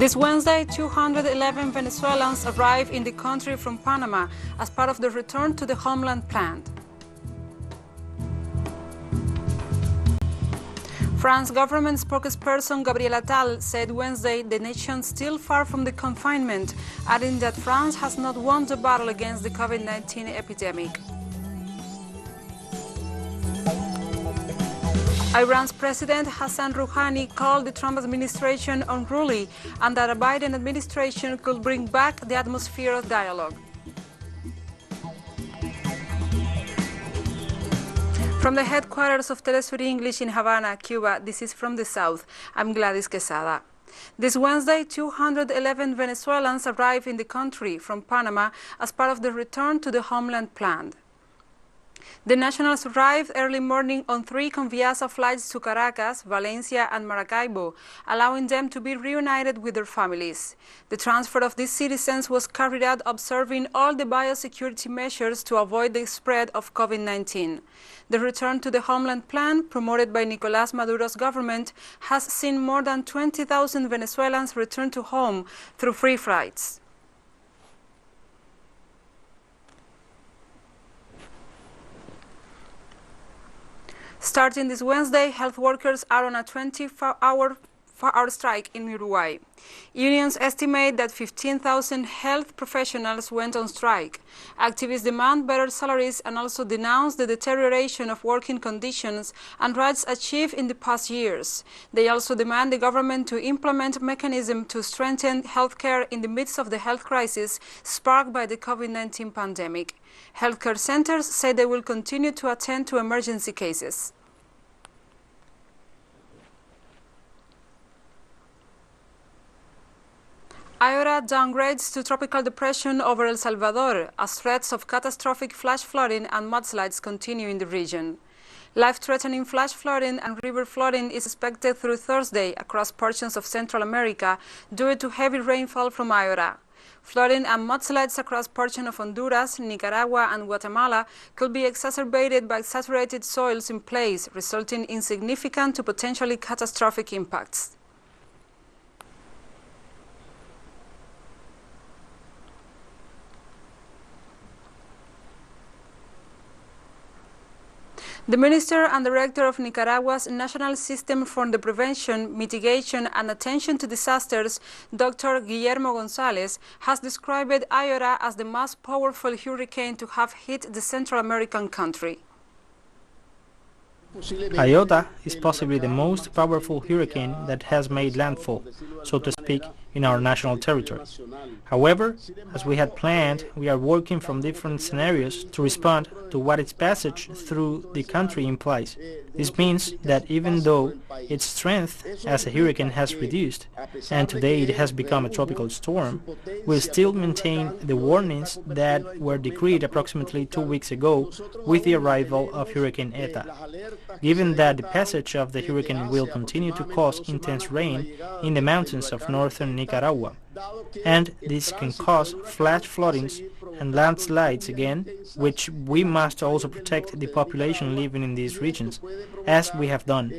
This Wednesday, 211 Venezuelans arrived in the country from Panama as part of the return to the homeland plan. France government spokesperson Gabriel Attal said Wednesday the nation is still far from the confinement, adding that France has not won the battle against the COVID-19 epidemic. Iran's President Hassan Rouhani called the Trump administration unruly and that a Biden administration could bring back the atmosphere of dialogue. From the headquarters of TeleSUR English in Havana, Cuba, this is From the South. I'm Gladys Quesada. This Wednesday, 211 Venezuelans arrived in the country from Panama as part of the return to the homeland plan. The nationals arrived early morning on 3 Conviasa flights to Caracas, Valencia and Maracaibo, allowing them to be reunited with their families. The transfer of these citizens was carried out observing all the biosecurity measures to avoid the spread of COVID-19. The return to the homeland plan, promoted by Nicolás Maduro's government, has seen more than 20,000 Venezuelans return to home through free flights. Starting this Wednesday, health workers are on a 24-hour strike in Uruguay. Unions estimate that 15,000 health professionals went on strike. Activists demand better salaries and also denounce the deterioration of working conditions and rights achieved in the past years. They also demand the government to implement mechanisms to strengthen healthcare in the midst of the health crisis sparked by the COVID-19 pandemic. Healthcare centers say they will continue to attend to emergency cases. Iora downgrades to tropical depression over El Salvador as threats of catastrophic flash flooding and mudslides continue in the region. Life-threatening flash flooding and river flooding is expected through Thursday across portions of Central America due to heavy rainfall from Iora. Flooding and mudslides across portions of Honduras, Nicaragua and Guatemala could be exacerbated by saturated soils in place, resulting in significant to potentially catastrophic impacts. The Minister and Director of Nicaragua's National System for the Prevention, Mitigation and Attention to Disasters, Dr. Guillermo González, has described Iora as the most powerful hurricane to have hit the Central American country. Iota is possibly the most powerful hurricane that has made landfall, so to speak, in our national territory. However, as we had planned, we are working from different scenarios to respond to what its passage through the country implies. This means that even though its strength as a hurricane has reduced, and today it has become a tropical storm, we still maintain the warnings that were decreed approximately 2 weeks ago with the arrival of Hurricane Eta. Given that the passage of the hurricane will continue to cause intense rain in the mountains of northern Nicaragua, and this can cause flash floodings and landslides again, which we must also protect the population living in these regions, as we have done.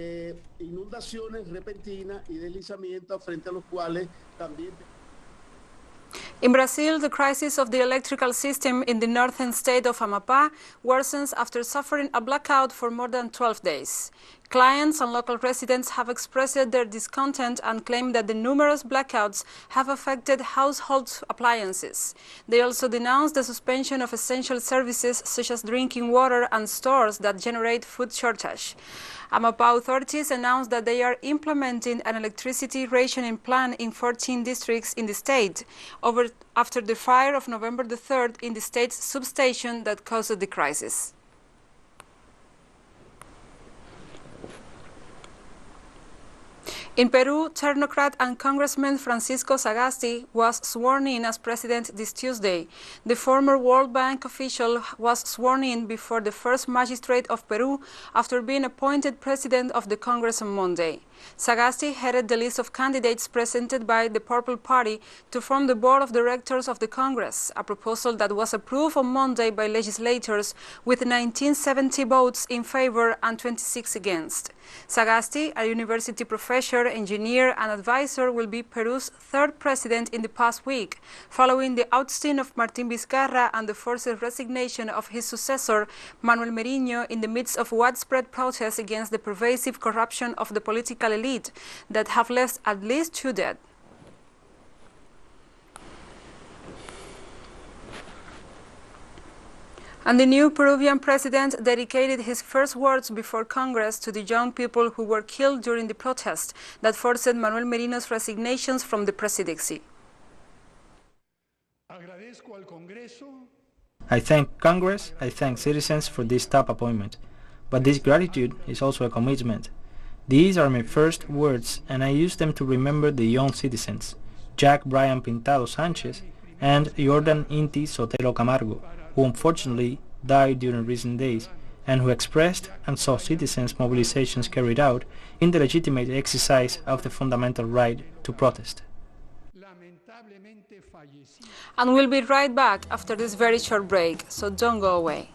In Brazil, the crisis of the electrical system in the northern state of Amapá worsens after suffering a blackout for more than 12 days. Clients and local residents have expressed their discontent and claim that the numerous blackouts have affected household appliances. They also denounced the suspension of essential services such as drinking water and stores that generate food shortage. Amapá authorities announced that they are implementing an electricity rationing plan in 14 districts in the state after the fire of November the 3rd in the state's substation that caused the crisis. In Peru, technocrat and Congressman Francisco Sagasti was sworn in as president this Tuesday. The former World Bank official was sworn in before the first magistrate of Peru after being appointed president of the Congress on Monday. Sagasti headed the list of candidates presented by the Purple Party to form the board of directors of the Congress, a proposal that was approved on Monday by legislators with 1970 votes in favor and 26 against. Sagasti, a university professor, engineer, and advisor, will be Peru's third president in the past week, following the ousting of Martín Vizcarra and the forced resignation of his successor, Manuel Merino, in the midst of widespread protests against the pervasive corruption of the political elite that have left at least 2 dead. And the new Peruvian president dedicated his first words before Congress to the young people who were killed during the protest that forced Manuel Merino's resignations from the presidency. I thank Congress, I thank citizens for this top appointment. But this gratitude is also a commitment. These are my first words, and I use them to remember the young citizens, Jack Brian Pintado Sanchez and Jordan Inti Sotelo Camargo, who unfortunately died during recent days, and who expressed and saw citizens' mobilizations carried out in the legitimate exercise of the fundamental right to protest. And we'll be right back after this very short break, so don't go away.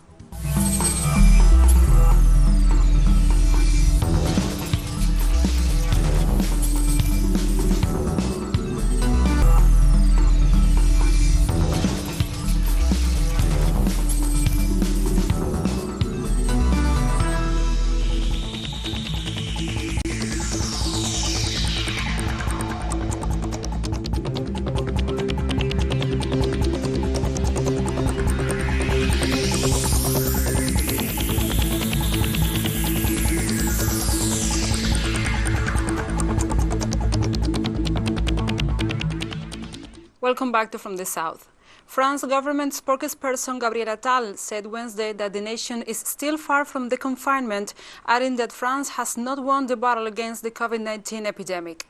Welcome back to From the South. France government spokesperson Gabriel Attal said Wednesday that the nation is still far from the confinement, adding that France has not won the battle against the COVID-19 epidemic.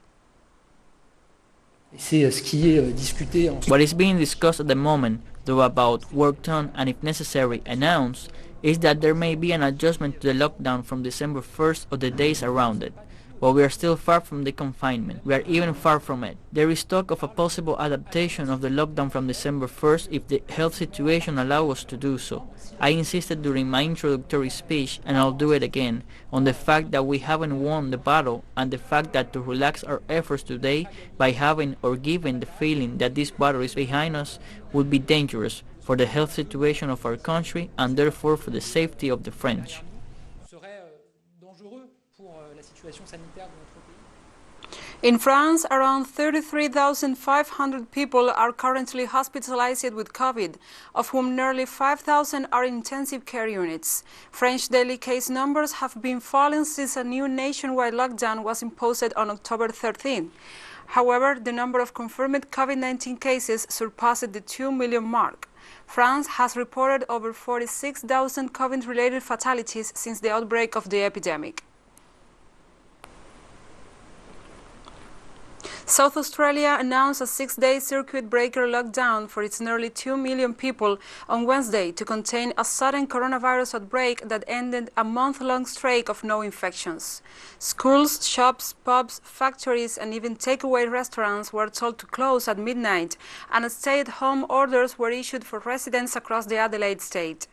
What is being discussed at the moment, though about work done and if necessary announced, is that there may be an adjustment to the lockdown from December 1st or the days around it. But we are still far from the confinement. We are even far from it. There is talk of a possible adaptation of the lockdown from December 1st if the health situation allows us to do so. I insisted during my introductory speech, and I'll do it again, on the fact that we haven't won the battle and the fact that to relax our efforts today by having or giving the feeling that this battle is behind us would be dangerous for the health situation of our country and therefore for the safety of the French. In France, around 33,500 people are currently hospitalized with COVID, of whom nearly 5,000 are in intensive care units. French daily case numbers have been falling since a new nationwide lockdown was imposed on October 13. However, the number of confirmed COVID-19 cases surpassed the 2 million mark. France has reported over 46,000 COVID-related fatalities since the outbreak of the epidemic. South Australia announced a 6-day circuit breaker lockdown for its nearly 2 million people on Wednesday to contain a sudden coronavirus outbreak that ended a month-long streak of no infections. Schools, shops, pubs, factories, and even takeaway restaurants were told to close at midnight, and stay-at-home orders were issued for residents across the Adelaide state.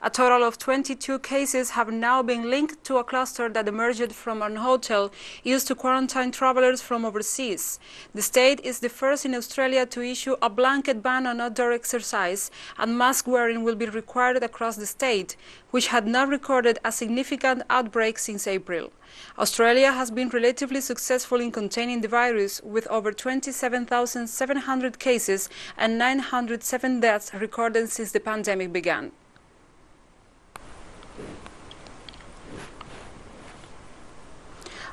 A total of 22 cases have now been linked to a cluster that emerged from an hotel used to quarantine travelers from overseas. The state is the first in Australia to issue a blanket ban on outdoor exercise, and mask wearing will be required across the state, which had not recorded a significant outbreak since April. Australia has been relatively successful in containing the virus, with over 27,700 cases and 907 deaths recorded since the pandemic began.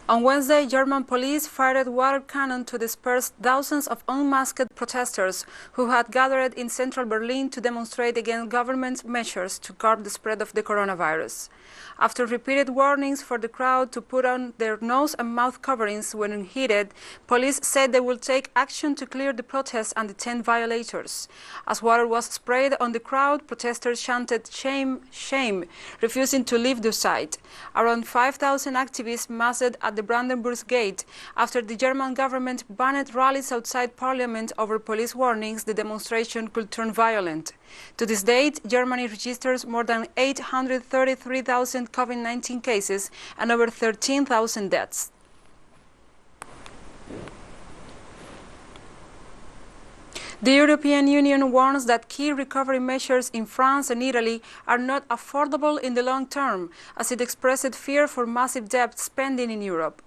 On Wednesday, German police fired water cannon to disperse thousands of unmasked protesters who had gathered in central Berlin to demonstrate against government measures to curb the spread of the coronavirus. After repeated warnings for the crowd to put on their nose and mouth coverings when heated, police said they will take action to clear the protests and detain violators. As water was sprayed on the crowd, protesters chanted "Shame, shame," refusing to leave the site. Around 5,000 activists massed at the the Brandenburg Gate after the German government banned rallies outside parliament over police warnings the demonstration could turn violent. To this date, Germany registers more than 833,000 COVID-19 cases and over 13,000 deaths. The European Union warns that key recovery measures in France and Italy are not affordable in the long term, as it expressed fear for massive debt spending in Europe.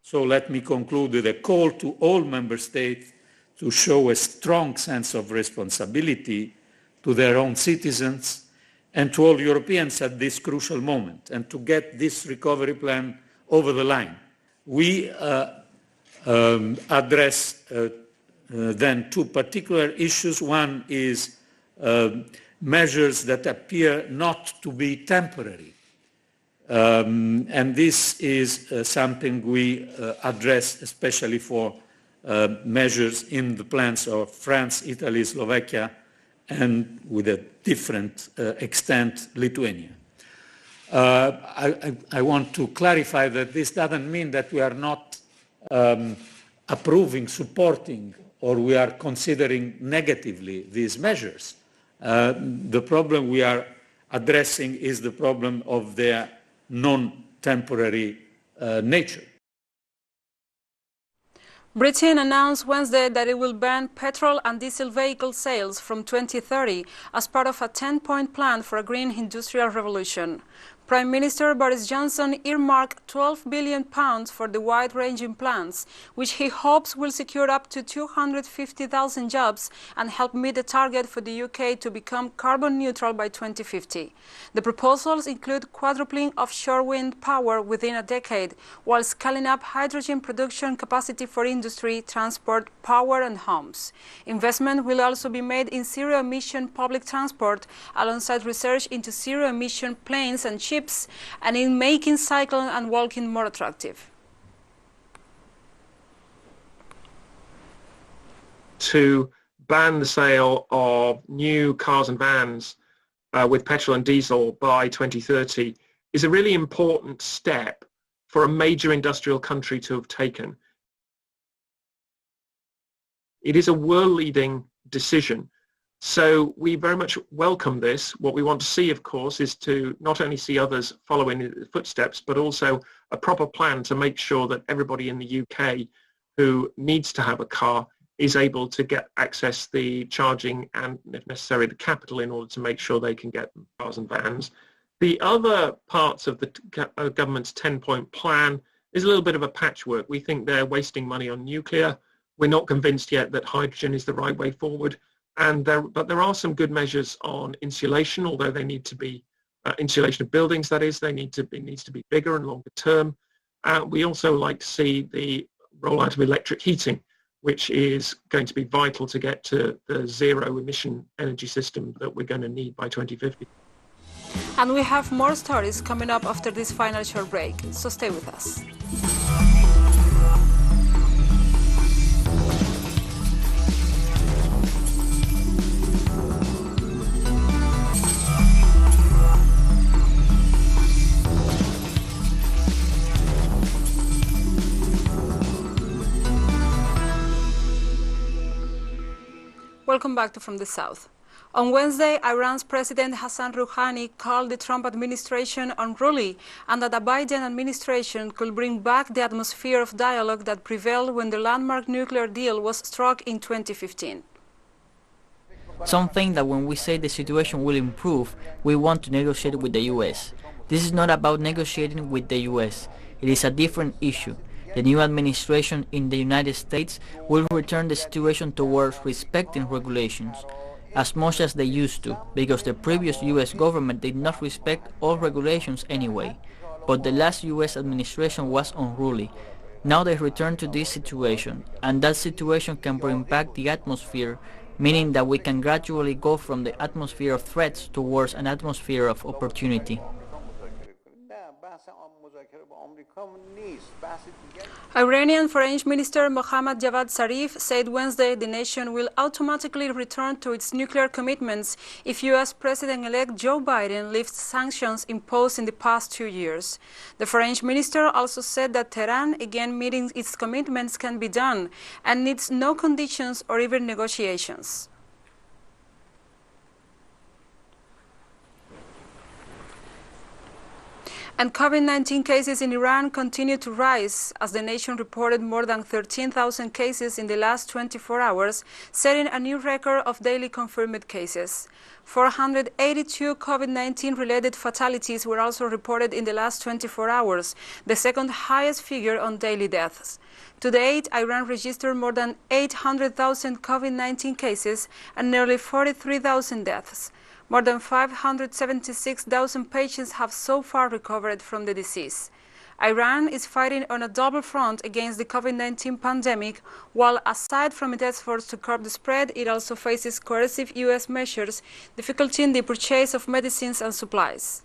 So let me conclude with a call to all member states to show a strong sense of responsibility to their own citizens and to all Europeans at this crucial moment, and to get this recovery plan over the line. We address then two particular issues. One is measures that appear not to be temporary. And this is something we address especially for measures in the plans of France, Italy, Slovakia, and with a different extent, Lithuania. I want to clarify that this doesn't mean that we are not approving, supporting, or we are considering negatively these measures. The problem we are addressing is the problem of their non-temporary nature. Britain announced Wednesday that it will ban petrol and diesel vehicle sales from 2030 as part of a 10-point plan for a green industrial revolution. Prime Minister Boris Johnson earmarked £12 billion for the wide-ranging plans, which he hopes will secure up to 250,000 jobs and help meet the target for the UK to become carbon neutral by 2050. The proposals include quadrupling offshore wind power within a decade, while scaling up hydrogen production capacity for industry, transport, power and homes. Investment will also be made in zero-emission public transport, alongside research into zero-emission planes and ships, and in making cycling and walking more attractive. To ban the sale of new cars and vans with petrol and diesel by 2030 is a really important step for a major industrial country to have taken. It is a world-leading decision. So we very much welcome this. What we want to see, of course, is to not only see others follow in the footsteps, but also a proper plan to make sure that everybody in the UK who needs to have a car is able to get access the charging and, if necessary, the capital in order to make sure they can get cars and vans. The other parts of the government's 10-point plan is a little bit of a patchwork. We think they're wasting money on nuclear. We're not convinced yet that hydrogen is the right way forward. But there are some good measures on insulation, although they need to be insulation of buildings. That is, it needs to be bigger and longer term. We also like to see the rollout of electric heating, which is going to be vital to get to the zero emission energy system that we're going to need by 2050. And we have more stories coming up after this final short break, so stay with us. Welcome back to From the South. On Wednesday, Iran's President Hassan Rouhani called the Trump administration unruly and that the Biden administration could bring back the atmosphere of dialogue that prevailed when the landmark nuclear deal was struck in 2015. Some think that when we say the situation will improve, we want to negotiate with the US. This is not about negotiating with the US. It is a different issue. The new administration in the United States will return the situation towards respecting regulations, as much as they used to, because the previous US government did not respect all regulations anyway. But the last US administration was unruly. Now they return to this situation, and that situation can bring back the atmosphere, meaning that we can gradually go from the atmosphere of threats towards an atmosphere of opportunity. Iranian Foreign Minister Mohammad Javad Zarif said Wednesday the nation will automatically return to its nuclear commitments if U.S. President-elect Joe Biden lifts sanctions imposed in the past 2 years. The Foreign Minister also said that Tehran, again meeting its commitments, can be done and needs no conditions or even negotiations. And COVID-19 cases in Iran continue to rise as the nation reported more than 13,000 cases in the last 24 hours, setting a new record of daily confirmed cases. 482 COVID-19 related fatalities were also reported in the last 24 hours, the second highest figure on daily deaths. To date, Iran registered more than 800,000 COVID-19 cases and nearly 43,000 deaths. More than 576,000 patients have so far recovered from the disease. Iran is fighting on a double front against the COVID-19 pandemic, while aside from its efforts to curb the spread, it also faces coercive U.S. measures, difficulty in the purchase of medicines and supplies.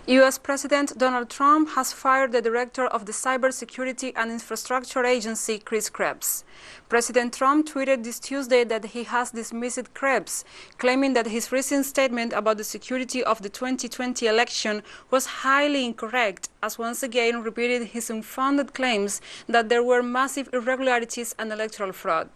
U.S. President Donald Trump has fired the director of the Cybersecurity and Infrastructure Agency, Chris Krebs. President Trump tweeted this Tuesday that he has dismissed Krebs, claiming that his recent statement about the security of the 2020 election was highly incorrect, as once again repeated his unfounded claims that there were massive irregularities and electoral fraud.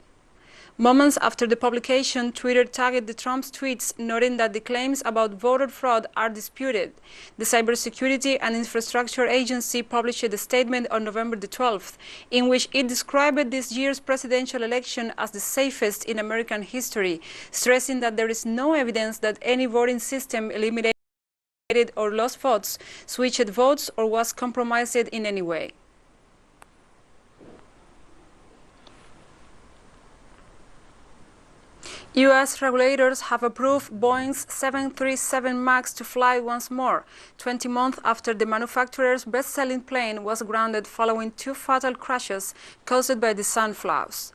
Moments after the publication, Twitter tagged the Trump's tweets, noting that the claims about voter fraud are disputed. The Cybersecurity and Infrastructure Agency published a statement on November the 12th, in which it described this year's presidential election as the safest in American history, stressing that there is no evidence that any voting system eliminated or lost votes, switched votes, or was compromised in any way. U.S. regulators have approved Boeing's 737 MAX to fly once more, 20 months after the manufacturer's best-selling plane was grounded following 2 fatal crashes caused by the sunflows.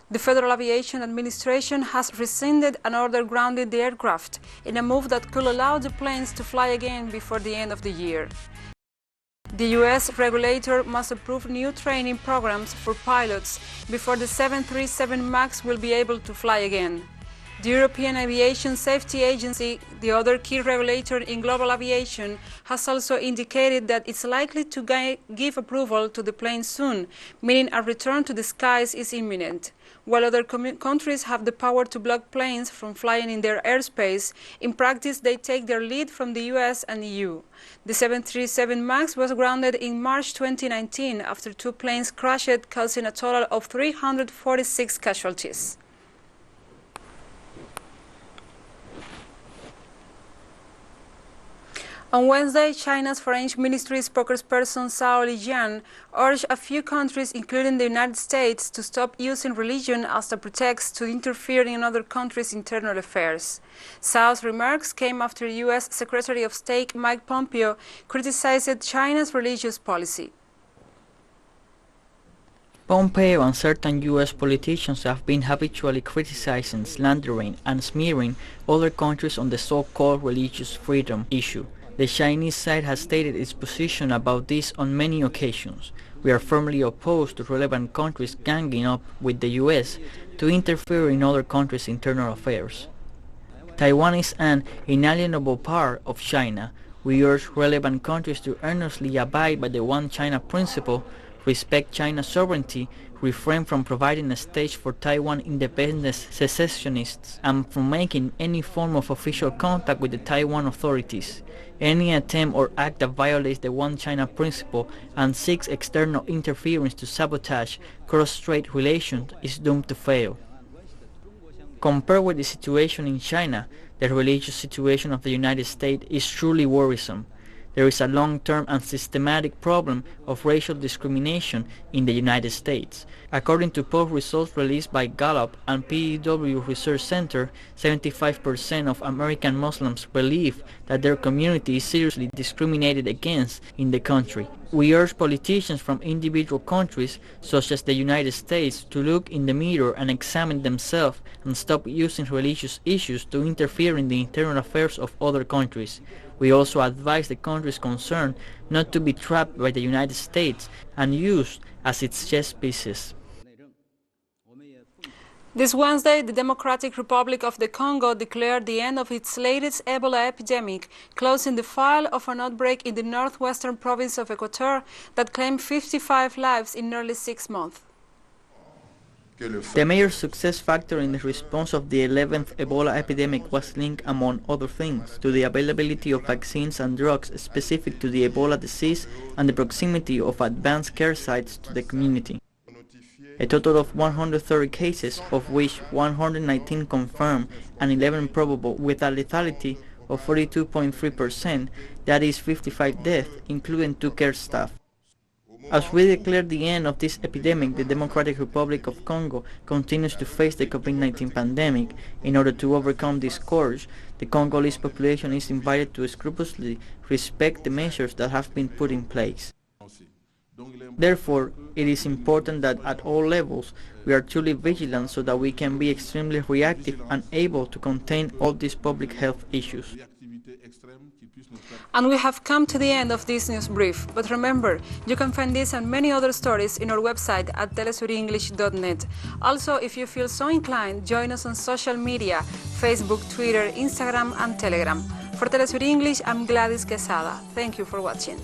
The Federal Aviation Administration has rescinded an order grounding the aircraft in a move that could allow the planes to fly again before the end of the year. The U.S. regulator must approve new training programs for pilots before the 737 MAX will be able to fly again. The European Aviation Safety Agency, the other key regulator in global aviation, has also indicated that it's likely to give approval to the plane soon, meaning a return to the skies is imminent. While other countries have the power to block planes from flying in their airspace, in practice they take their lead from the US and EU. The 737 MAX was grounded in March 2019 after 2 planes crashed, causing a total of 346 casualties. On Wednesday, China's Foreign Ministry spokesperson Zhao Lijian urged a few countries, including the United States, to stop using religion as a pretext to interfere in other countries' internal affairs. Zhao's remarks came after U.S. Secretary of State Mike Pompeo criticized China's religious policy. Pompeo and certain U.S. politicians have been habitually criticizing, slandering, and smearing other countries on the so-called religious freedom issue. The Chinese side has stated its position about this on many occasions. We are firmly opposed to relevant countries ganging up with the U.S. to interfere in other countries' internal affairs. Taiwan is an inalienable part of China. We urge relevant countries to earnestly abide by the One China principle, respect China's sovereignty, refrain from providing a stage for Taiwan independence secessionists, and from making any form of official contact with the Taiwan authorities. Any attempt or act that violates the One China principle and seeks external interference to sabotage cross-strait relations is doomed to fail. Compared with the situation in China, the religious situation of the United States is truly worrisome. there is a long-term and systematic problem of racial discrimination in the United States. According to poll results released by Gallup and PEW Research Center, 75% of American Muslims believe that their community is seriously discriminated against in the country. We urge politicians from individual countries, such as the United States, to look in the mirror and examine themselves and stop using religious issues to interfere in the internal affairs of other countries. We also advise the countries concerned not to be trapped by the United States and used as its chess pieces. This Wednesday, the Democratic Republic of the Congo declared the end of its latest Ebola epidemic, closing the file of an outbreak in the northwestern province of Equateur that claimed 55 lives in nearly 6 months. The major success factor in the response of the 11th Ebola epidemic was linked, among other things, to the availability of vaccines and drugs specific to the Ebola disease and the proximity of advanced care sites to the community. A total of 130 cases, of which 119 confirmed and 11 probable, with a lethality of 42.3%, that is 55 deaths, including 2 care staff. As we declare the end of this epidemic, the Democratic Republic of Congo continues to face the COVID-19 pandemic. In order to overcome this scourge, the Congolese population is invited to scrupulously respect the measures that have been put in place. Therefore, it is important that at all levels we are truly vigilant so that we can be extremely reactive and able to contain all these public health issues. And we have come to the end of this news brief, but remember, you can find this and many other stories in our website at telesurenglish.net. Also, if you feel so inclined, join us on social media, Facebook, Twitter, Instagram and Telegram. For TeleSUR English, I'm Gladys Quesada. Thank you for watching.